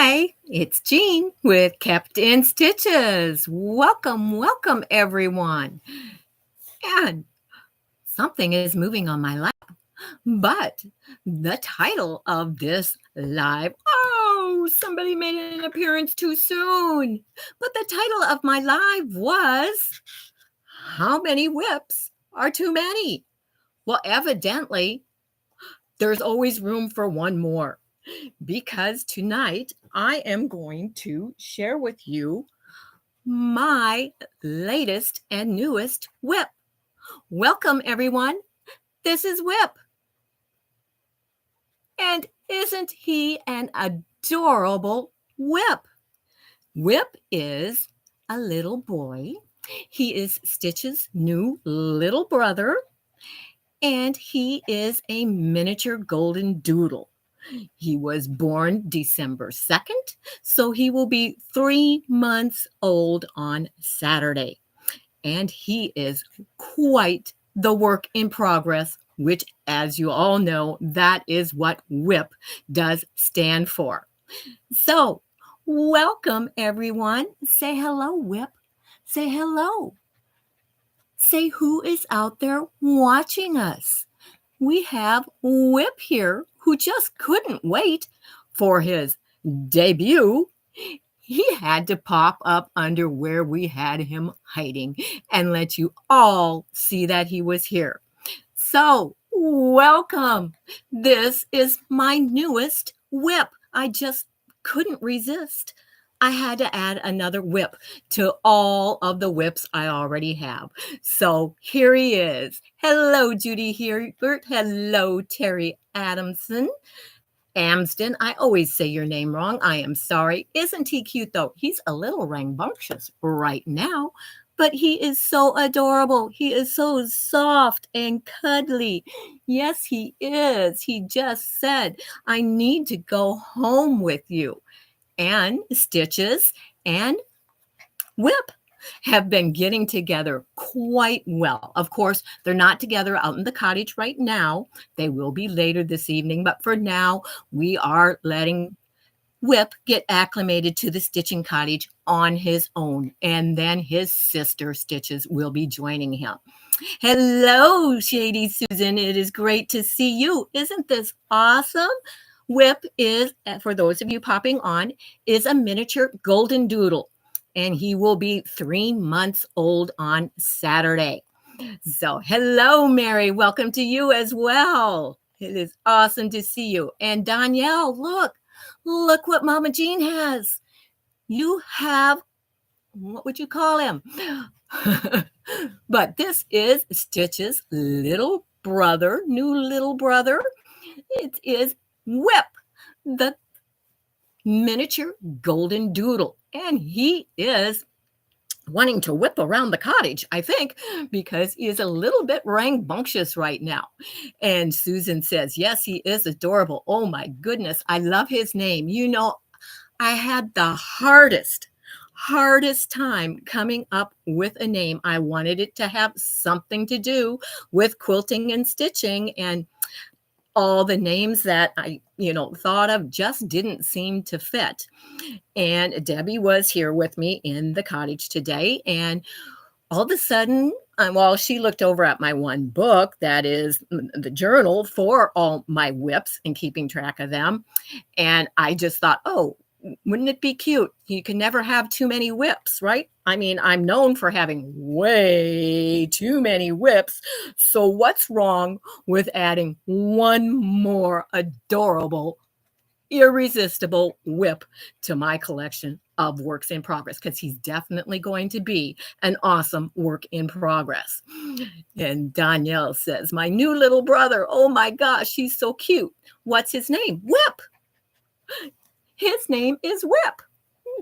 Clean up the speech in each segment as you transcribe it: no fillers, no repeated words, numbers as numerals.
Hi, it's Jean with Kept in Stitches. Welcome, everyone. And something is moving on my lap, but the title of this somebody made an appearance too soon. But the title of my live was How Many Whips Are Too Many? Well, evidently, there's always room for one more. Because tonight I am going to share with you my latest and newest whip. Welcome, everyone. This is Whip. And isn't he an adorable whip? Whip is a little boy. He is Stitch's new little brother, and he is a miniature golden doodle. He was born December 2nd, so he will be 3 months old on Saturday. And he is quite the work in progress, which, as you all know, that is what WIP does stand for. So, welcome everyone. Say hello, WIP. Say hello. Say who is out there watching us. We have WIP here who just couldn't wait for his debut. He had to pop up under where we had him hiding and let you all see that he was here. So, welcome. This is my newest whip. I just couldn't resist. I had to add another whip to all of the whips I already have. So here he is. Hello, Judy Hebert. Hello, Terry Adamson. Amsden, I always say your name wrong. I am sorry. Isn't he cute, though? He's a little rambunctious right now, but he is so adorable. He is so soft and cuddly. Yes, he is. He just said, I need to go home with you. And Stitches and WIP have been getting together quite well. Of course, they're not together out in the cottage right now. They will be later this evening, but for now, we are letting WIP get acclimated to the stitching cottage on his own, and then his sister Stitches will be joining him. Hello, Shady Susan. It is great to see you. Isn't this awesome? WIP is, for those of you popping on, is a miniature golden doodle, and he will be 3 months old on Saturday. So hello, Mary. Welcome to you as well. It is awesome to see you. And Danielle, look what Mama Jean has. You have, what would you call him? But this is Stitch's little brother, new little brother. It is WIP, the miniature golden doodle. And he is wanting to whip around the cottage, I think, because he is a little bit rambunctious right now. And Susan says, yes, he is adorable. Oh my goodness, I love his name. You know, I had the hardest time coming up with a name. I wanted it to have something to do with quilting and stitching, and all the names that I, thought of just didn't seem to fit. And Debbie was here with me in the cottage today, and all of a sudden, she looked over at my one book that is the journal for all my whips and keeping track of them. And I just thought, oh, wouldn't it be cute? You can never have too many whips, right? I mean, I'm known for having way too many whips. So what's wrong with adding one more adorable, irresistible whip to my collection of works in progress? Because he's definitely going to be an awesome work in progress. And Danielle says, my new little brother, oh my gosh, he's so cute. What's his name? WIP. His name is WIP,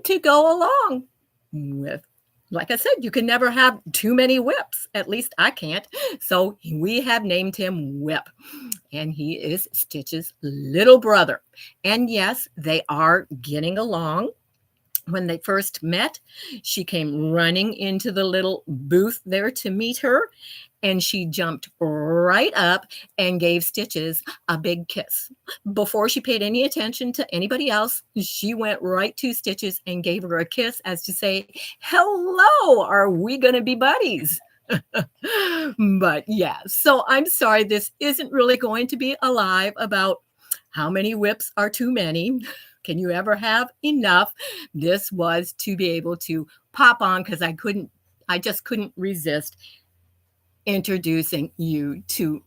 to go along with, like I said, you can never have too many whips. At least I can't. So we have named him WIP. And he is Stitch's little brother. And yes, they are getting along. When they first met, she came running into the little booth there to meet her. and she jumped right up and gave Stitches a big kiss. Before she paid any attention to anybody else, she went right to Stitches and gave her a kiss as to say, hello, are we going to be buddies? But yeah, so I'm sorry, this isn't really going to be a live about how many whips are too many. Can you ever have enough? This was to be able to pop on because I just couldn't resist introducing you to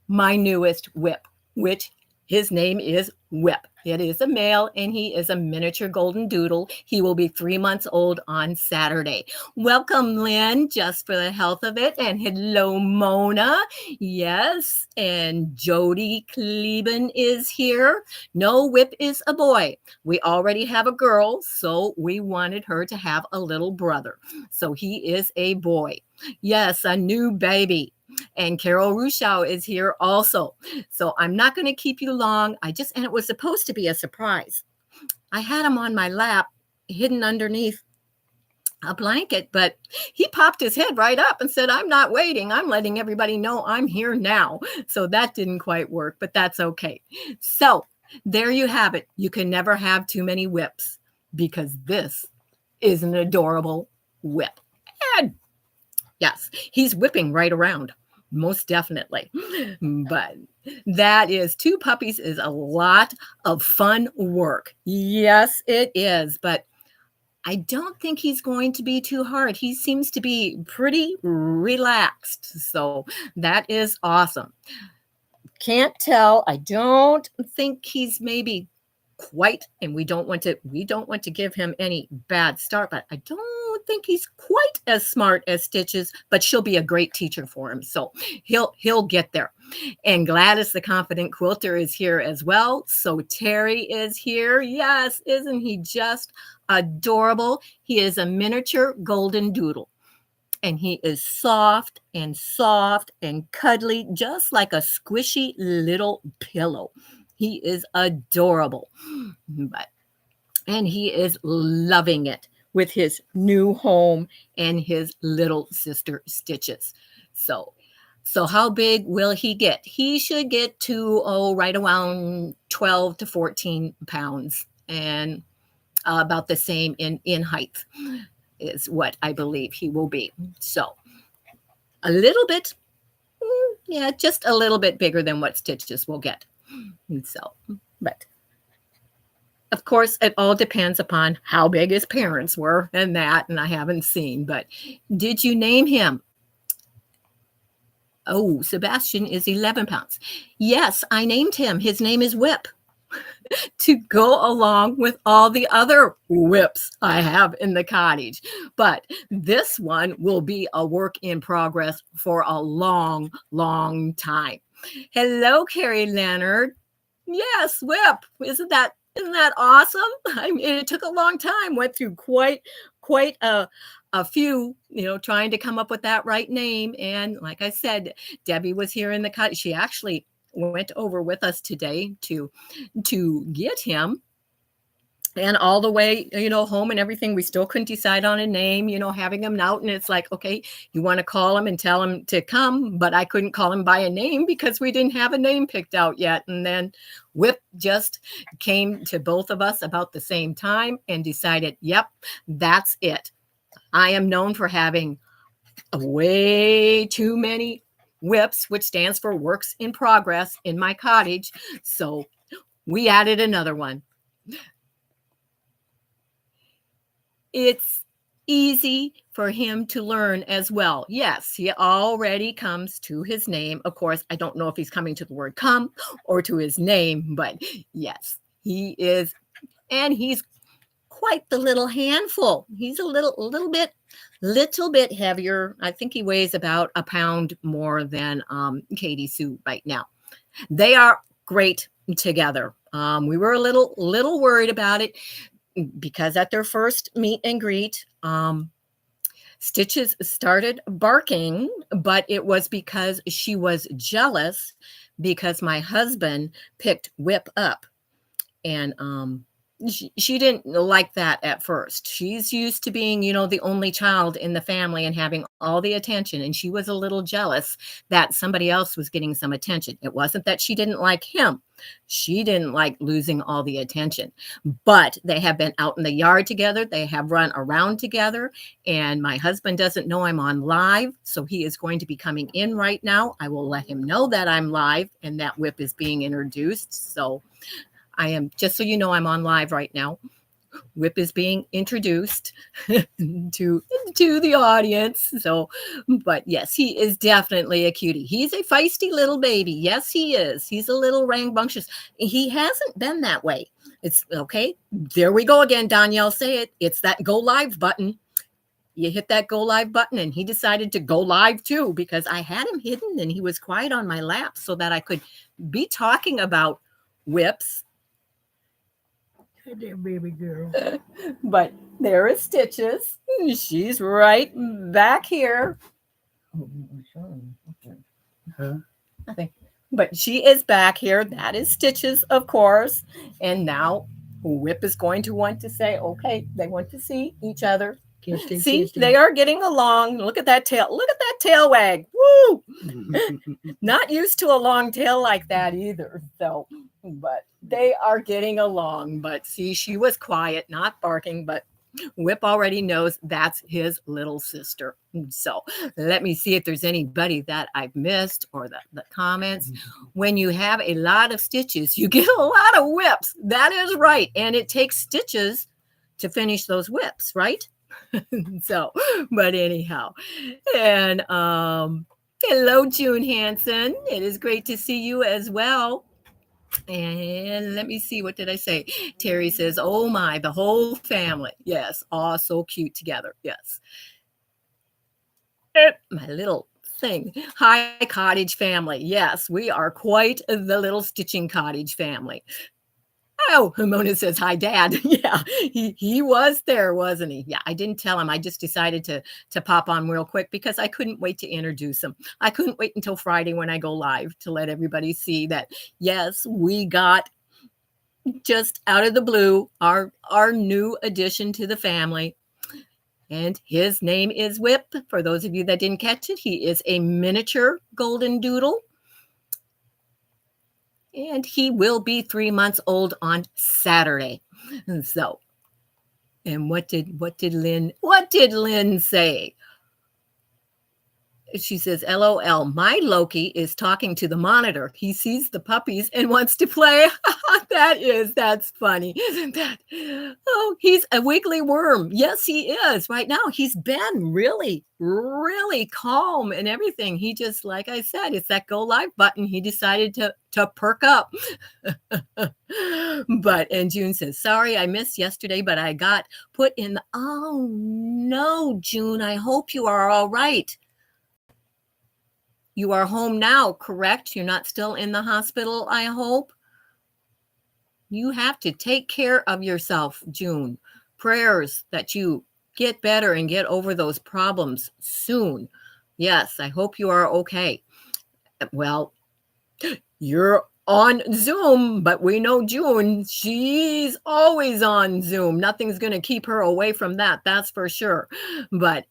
my newest whip, which his name is Whip. It is a male and he is a miniature golden doodle. He will be 3 months old on Saturday. Welcome, Lynn, just for the health of it. And hello, Mona. Yes. And Jody Kleben is here. No, Whip is a boy. We already have a girl, so we wanted her to have a little brother. So he is a boy. Yes, a new baby. And Carol Ruschow is here also. So I'm not going to keep you long. And it was supposed to be a surprise. I had him on my lap, hidden underneath a blanket, but he popped his head right up and said, I'm not waiting. I'm letting everybody know I'm here now. So that didn't quite work, but that's okay. So there you have it. You can never have too many whips because this is an adorable whip. And yes, he's whipping right around. Most definitely. But that is 2 puppies is a lot of fun work. Yes, it is. But I don't think he's going to be too hard. He seems to be pretty relaxed. So that is awesome. Can't tell. I don't think he's maybe quite, and we don't want to give him any bad start, but I don't think he's quite as smart as Stitches, but she'll be a great teacher for him. So he'll get there. And Gladys, the confident quilter, is here as well. So Terry is here. Yes, isn't he just adorable? He is a miniature golden doodle. And he is soft and cuddly, just like a squishy little pillow. He is adorable. And he is loving it with his new home and his little sister Stitches. So how big will he get? He should get to, right around 12 to 14 pounds and about the same in height is what I believe he will be. So a little bit, just a little bit bigger than what Stitches will get. So, but of course, it all depends upon how big his parents were and I haven't seen. But did you name him? Oh, Sebastian is 11 pounds. Yes, I named him. His name is Whip. To go along with all the other whips I have in the cottage. But this one will be a work in progress for a long, long time. Hello, Carrie Leonard. Yes, Whip. Isn't that awesome? I mean, it took a long time. Went through quite a few, trying to come up with that right name. And like I said, Debbie was here in the cottage. She actually went over with us today to get him. And all the way, home and everything, we still couldn't decide on a name, having him out. And it's like, okay, you want to call him and tell him to come, but I couldn't call him by a name because we didn't have a name picked out yet. And then Whip just came to both of us about the same time and decided, yep, that's it. I am known for having way too many WIPS, which stands for Works in Progress, in my cottage. So we added another one. It's easy for him to learn as well. Yes, he already comes to his name. Of course, I don't know if he's coming to the word come or to his name, but yes, he is. And he's quite the little handful. He's a little bit heavier. I think he weighs about a pound more than Katie Sue right now. They are great together. We were a little worried about it because at their first meet and greet, Stitches started barking, but it was because she was jealous because my husband picked Whip up. And she didn't like that at first. She's used to being, the only child in the family and having all the attention. And she was a little jealous that somebody else was getting some attention. It wasn't that she didn't like him. She didn't like losing all the attention. But they have been out in the yard together. They have run around together. And my husband doesn't know I'm on live. So he is going to be coming in right now. I will let him know that I'm live and that WIP is being introduced. So I am, just so you know, I'm on live right now. WIP is being introduced to the audience. So, but yes, he is definitely a cutie. He's a feisty little baby. Yes, he is. He's a little rambunctious. He hasn't been that way. It's okay. There we go again, Danielle. Say it. It's that go live button. You hit that go live button, and he decided to go live too, because I had him hidden and he was quiet on my lap so that I could be talking about WIPS. There, baby girl. But there is Stitches. She's right back here. Huh? Nothing. But she is back here. That is Stitches, of course. And now WIP is going to want to say, okay, they want to see each other. See, they are getting along. Look at that tail. Look at that tail wag. Woo! Not used to a long tail like that either. So, but they are getting along. But see, she was quiet, not barking, but WIP already knows that's his little sister. So let me see if there's anybody that I've missed or the comments. When you have a lot of Stitches, you get a lot of WIPs. That is right. And it takes Stitches to finish those WIPs, right? So, but anyhow, and hello, June Hansen. It is great to see you as well. And let me see, what did I say? Terry says, oh my, the whole family. Yes, all so cute together. Yes. My little thing. Hi, cottage family. Yes, we are quite the little stitching cottage family. Oh, Mona says, hi, Dad. Yeah, he was there, wasn't he? Yeah, I didn't tell him. I just decided to pop on real quick because I couldn't wait to introduce him. I couldn't wait until Friday when I go live to let everybody see that, yes, we got just out of the blue our new addition to the family. And his name is WIP. For those of you that didn't catch it, he is a miniature golden doodle. And he will be 3 months old on Saturday. And so, and what did Lynn say? She says, LOL, my Loki is talking to the monitor. He sees the puppies and wants to play. That's funny. Isn't that? Oh, he's a wiggly worm. Yes, he is. Right now, he's been really, really calm and everything. He just, like I said, it's that go live button. He decided to perk up. And June says, sorry, I missed yesterday, but I got put in the, oh no, June, I hope you are all right. You are home now, correct? You're not still in the hospital, I hope. You have to take care of yourself, June. Prayers that you get better and get over those problems soon. Yes, I hope you are okay. Well, you're on Zoom, but we know June, she's always on Zoom. Nothing's going to keep her away from that, that's for sure.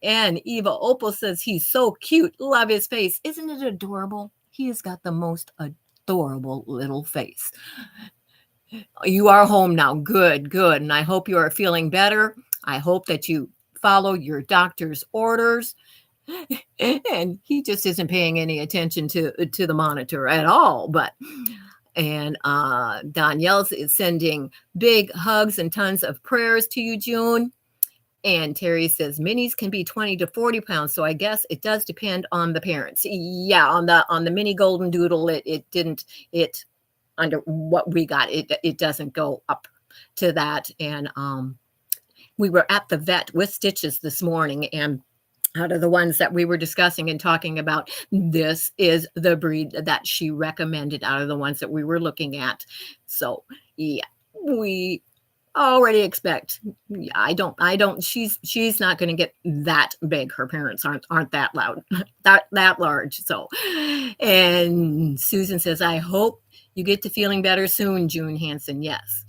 And Eva Opal says he's so cute. Love his face. Isn't it adorable? He has got the most adorable little face. You are home now. Good. And I hope you are feeling better. I hope that you follow your doctor's orders. And he just isn't paying any attention to the monitor at all. And Danielle is sending big hugs and tons of prayers to you, June. And Terry says minis can be 20 to 40 pounds. So I guess it does depend on the parents. Yeah, on the mini golden doodle, it didn't, under what we got, it doesn't go up to that. And we were at the vet with Stitches this morning, and out of the ones that we were discussing and talking about, this is the breed that she recommended out of the ones that we were looking at. So yeah, we already expect. I don't. She's not going to get that big. Her parents aren't that loud, that large. So, and Susan says, I hope you get to feeling better soon, June Hansen. Yes.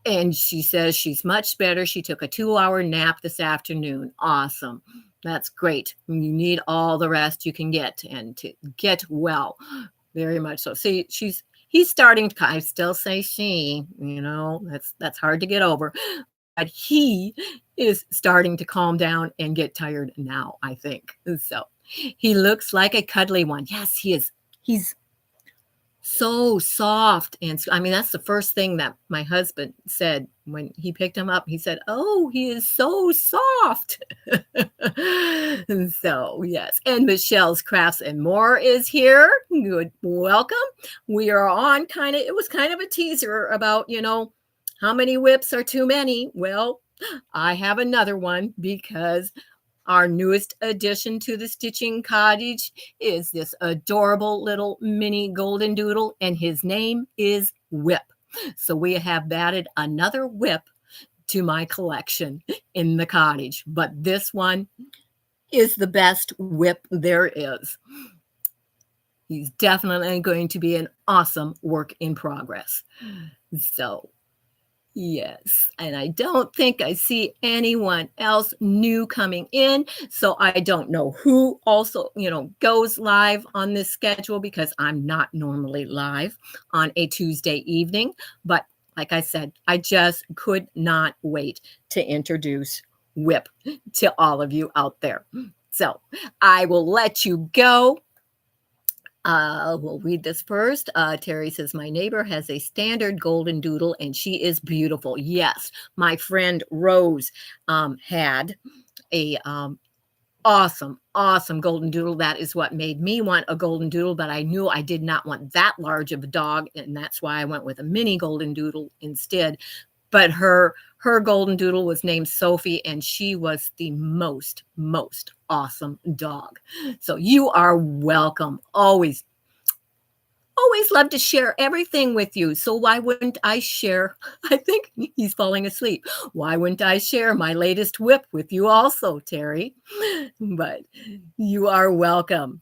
And she says she's much better. She took a 2-hour nap this afternoon. Awesome. That's great. You need all the rest you can get and to get well. Very much so. See, he's starting to, I still say she, that's hard to get over. But he is starting to calm down and get tired now, I think. So he looks like a cuddly one. Yes, he is. He's so soft. And I mean, that's the first thing that my husband said when he picked him up. He said, "Oh, he is so soft." And so, yes. And Michelle's Crafts and More is here. Good. Welcome. We are on it was kind of a teaser about, how many whips are too many. Well, I have another one because our newest addition to the Stitching Cottage is this adorable little mini golden doodle, and his name is Whip. So we have added another whip to my collection in the cottage, but this one is the best whip there is. He's definitely going to be an awesome work in progress. So yes, and I don't think I see anyone else new coming in, so I don't know who also, goes live on this schedule because I'm not normally live on a Tuesday evening, but like I said, I just could not wait to introduce Whip to all of you out there. So I will let you go. We'll read this first. Terry says, my neighbor has a standard golden doodle and she is beautiful. Yes, my friend Rose had a awesome golden doodle. That is what made me want a golden doodle, but I knew I did not want that large of a dog, and that's why I went with a mini golden doodle instead. But her golden doodle was named Sophie, and she was the most awesome dog. So you are welcome. Always love to share everything with you. So why wouldn't I share? I think he's falling asleep. Why wouldn't I share my latest whip with you also, Terry? But you are welcome.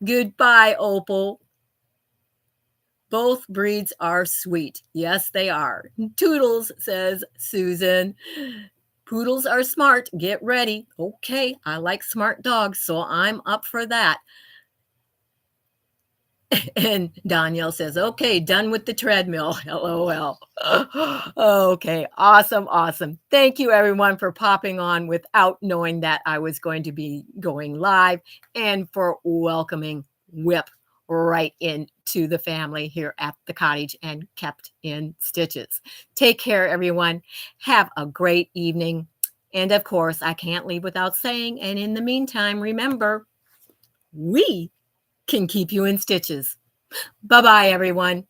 Goodbye, Opal. Both breeds are sweet. Yes, they are. Toodles, says Susan. Poodles are smart. Get ready. Okay, I like smart dogs, so I'm up for that. And Danielle says, okay, done with the treadmill. LOL. Okay, awesome. Thank you, everyone, for popping on without knowing that I was going to be going live and for welcoming Whip right into the family here at the cottage and kept in stitches. Take care, everyone. Have a great evening. And of course, I can't leave without saying, and in the meantime, remember, we can keep you in stitches. Bye-bye, everyone.